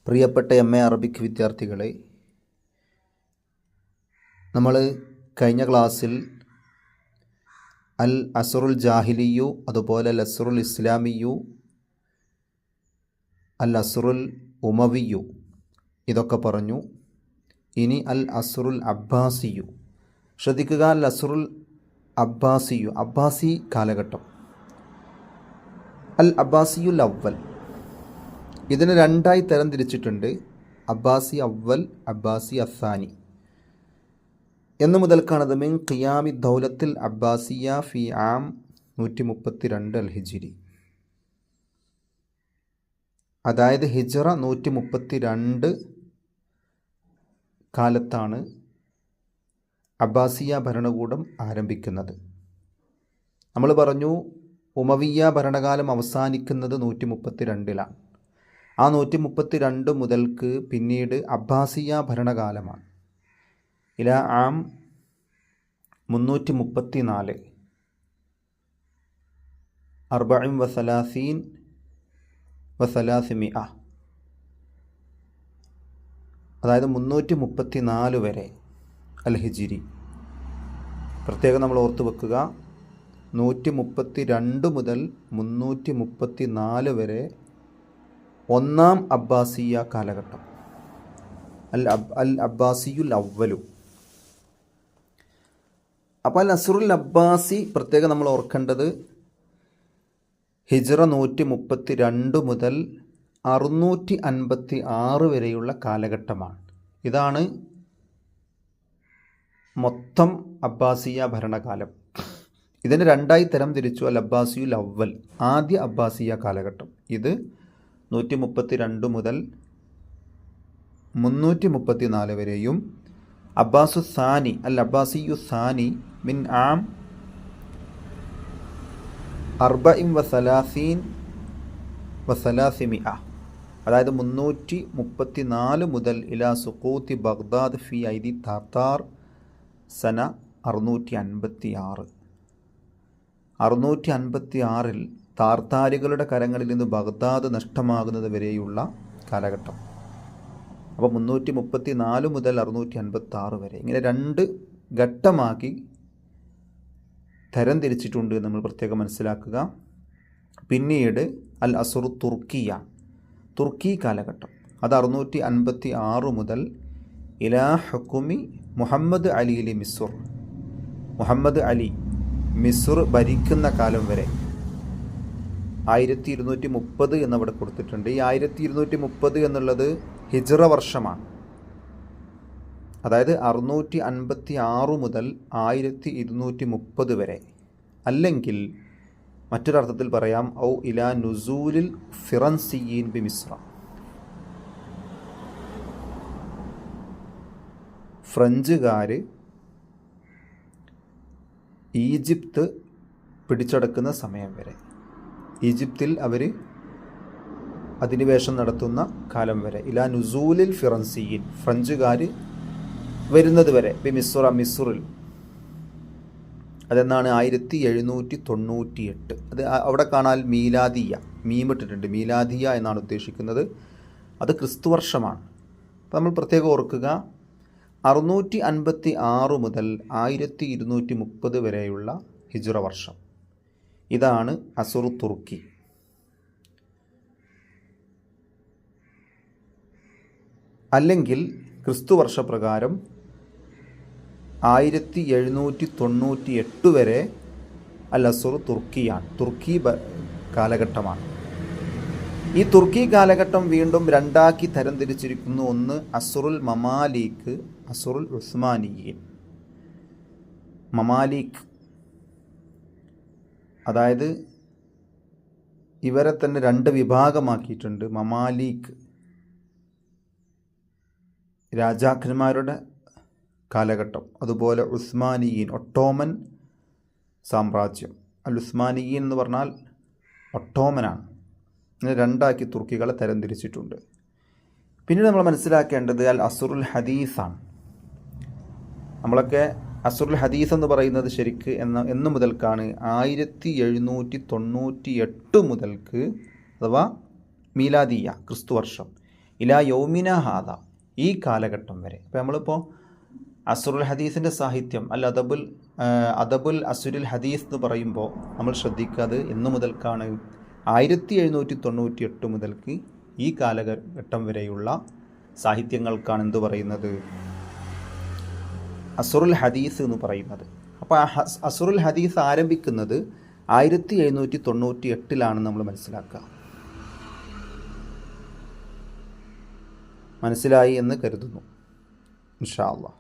പ്രിയപ്പെട്ട MA Arabic വിദ്യാർത്ഥികളെ, നമ്മൾ കഴിഞ്ഞ ക്ലാസ്സിൽ അൽ അസ്റുൽ ജാഹിലിയു, അതുപോലെ അൽ അസ്റുൽ ഇസ്ലാമിയു, അൽ അസ്റുൽ ഉമവിയു ഇതൊക്കെ പറഞ്ഞു. ഇനി അൽ അസ്റുൽ അബ്ബാസിയു. ശ്രദ്ധിക്കുക, അൽ അസ്റുൽ അബ്ബാസിയു, അബ്ബാസി കാലഘട്ടം. അൽ അബ്ബാസിയുൽ അവ്വൽ, ഇതിനെ രണ്ടായി തരം തിരിച്ചിട്ടുണ്ട്. അബ്ബാസി അവ്വൽ, അബ്ബാസി അസാനി. എന്ന് മുതൽക്കാണത് മിൻ ഖിയാമി ദൗലത്തിൽ അബ്ബാസിയ ഫി ആം 132 അൽ ഹിജ്രി. അതായത് ഹിജ്റ 132 കാലത്താണ് അബ്ബാസിയ ഭരണകൂടം ആരംഭിക്കുന്നത്. നമ്മൾ പറഞ്ഞു ഉമവിയ ഭരണകാലം അവസാനിക്കുന്നത് 132-ലാണ്. ആ 132 മുതൽക്ക് പിന്നീട് അബ്ബാസിയ ഭരണകാലമാണ്. ഇല ആം 334 333 അതായത് 334 വരെ അൽ ഹിജിരി. പ്രത്യേകം നമ്മൾ ഓർത്തു വെക്കുക, 132 മുതൽ 334 വരെ ഒന്നാം അബ്ബാസിയ കാലഘട്ടം, അൽ അബ്ബാസിയുൽ അവ്വലു. അപ്പോൾ അൽ അസ്റുൽ അബ്ബാസി പ്രത്യേകം നമ്മൾ ഓർക്കേണ്ടത് ഹിജ്റ 132 മുതൽ 656 വരെയുള്ള കാലഘട്ടമാണ്. ഇതാണ് മൊത്തം അബ്ബാസിയ ഭരണകാലം. ഇതിന് രണ്ടായി തരം തിരിച്ചു. അൽ അബ്ബാസിയുൽ അവ്വൽ, ആദ്യ അബ്ബാസിയ കാലഘട്ടം. ഇത് 132 മുതൽ 334 വരെയും. അബ്ബാസു സാനി, അൽ അബ്ബാസിയു സാനി മിൻ ആം 34 അതായത് 334 മുതൽ ഇലാ സുഖൂത്തി ബഗ്ദാദ് ഫി ഐദി താർത്താർ സന 656 താർത്താരികളുടെ കരങ്ങളിൽ നിന്ന് ബഗ്ദാദ് നഷ്ടമാകുന്നത് വരെയുള്ള കാലഘട്ടം. അപ്പോൾ 334 മുതൽ 656 വരെ, ഇങ്ങനെ രണ്ട് ഘട്ടമാക്കി തരം തിരിച്ചിട്ടുണ്ട് നമ്മൾ പ്രത്യേകം മനസ്സിലാക്കുക. പിന്നീട് അൽ അസ്റു തുർക്കിയ, തുർക്കി കാലഘട്ടം. അത് 656 മുതൽ ഇലാ ഹുക്കുമി മുഹമ്മദ് അലി മിസ്ർ, മുഹമ്മദ് അലി മിസ്ർ ഭരിക്കുന്ന കാലം വരെ 1230 എന്നവിടെ കൊടുത്തിട്ടുണ്ട്. ഈ 1230 എന്നുള്ളത് ഹിജ്റ വർഷമാണ്. അതായത് 656 മുതൽ 1230 വരെ. അല്ലെങ്കിൽ മറ്റൊരർത്ഥത്തിൽ പറയാം, ഔ ഇലാ നുസൂലിൽ ഫിറൻസിയീൻ ബി മിസ്ര, ഫ്രഞ്ചുകാർ ഈജിപ്ത് പിടിച്ചടക്കുന്ന സമയം വരെ, ഈജിപ്തിൽ അവർ അധിനിവേശം നടത്തുന്ന കാലം വരെ. ഇലാ നുസൂലിൽ ഫിറൻസിയീൻ, ഫ്രഞ്ചുകാർ വരുന്നത് വരെ. ബി മിസ്ര, മിസ്റിൽ. അതെന്നാണ് 1798. അത് അവിടെ കാണാൻ മീലാദിയ, മീമിട്ടിട്ടുണ്ട്. മീലാദിയ എന്നാണ് ഉദ്ദേശിക്കുന്നത്. അത് ക്രിസ്തുവർഷമാണ്. അപ്പോൾ നമ്മൾ പ്രത്യേകം ഓർക്കുക, 656 മുതൽ 1230 വരെയുള്ള ഹിജ്റ വർഷം. ഇതാണ് അസ്റു തുർക്കി. അല്ലെങ്കിൽ ക്രിസ്തുവർഷപ്രകാരം 1798 വരെ അൽ അസ്റു തുർക്കിയാണ്, തുർക്കി കാലഘട്ടമാണ്. ഈ തുർക്കി കാലഘട്ടം വീണ്ടും രണ്ടാക്കി തരംതിരിച്ചിരിക്കുന്നു. ഒന്ന് അസ്റുൽ മമാലിക്, അസ്റുൽ ഉസ്മാനിയീൻ. മമാലിക് അതായത് ഇവരെ തന്നെ രണ്ട് വിഭാഗമാക്കിയിട്ടുണ്ട്. മമാലിക് രാജാക്കന്മാരുടെ കാലഘട്ടം, അതുപോലെ ഉസ്മാനിയീൻ ഒട്ടോമൻ സാമ്രാജ്യം. അൽ ഉസ്മാനിയീൻ എന്ന് പറഞ്ഞാൽ ഒട്ടോമനാണ്. ഇങ്ങനെ രണ്ടാക്കി തുർക്കികളെ തരംതിരിച്ചിട്ടുണ്ട്. പിന്നീട് നമ്മൾ മനസ്സിലാക്കേണ്ടത് അൽ അസ്റുൽ ഹദീസാണ്. നമ്മളൊക്കെ അസ്റുൽ ഹദീസ് എന്ന് പറയുന്നത് ശരിക്ക് എന്ന് മുതൽക്കാണ് 1798 മുതൽക്ക്, അഥവാ മീലാദിയ ക്രിസ്തുവർഷം, ഇലാ യൗമിന ഹാദ, ഈ കാലഘട്ടം വരെ. അപ്പോൾ നമ്മളിപ്പോൾ അസ്റുൽ ഹദീസിൻ്റെ സാഹിത്യം അദബുൽ അസുരുൽ ഹദീസ് എന്ന് പറയുമ്പോൾ നമ്മൾ ശ്രദ്ധിക്കാതെ എന്ന് മുതൽക്കാണ് 1798 മുതൽക്ക് ഈ കാലഘട്ടം വരെയുള്ള സാഹിത്യങ്ങൾക്കാണ് എന്ത് പറയുന്നത്, അസ്റുൽ ഹദീസ് എന്ന് പറയുന്നത്. അപ്പോൾ അസ്റുൽ ഹദീസ് ആരംഭിക്കുന്നത് 1798 നമ്മൾ മനസ്സിലാക്കുക. മനസ്സിലായി എന്ന് കരുതുന്നു. ഇൻഷാ അല്ലാഹ്.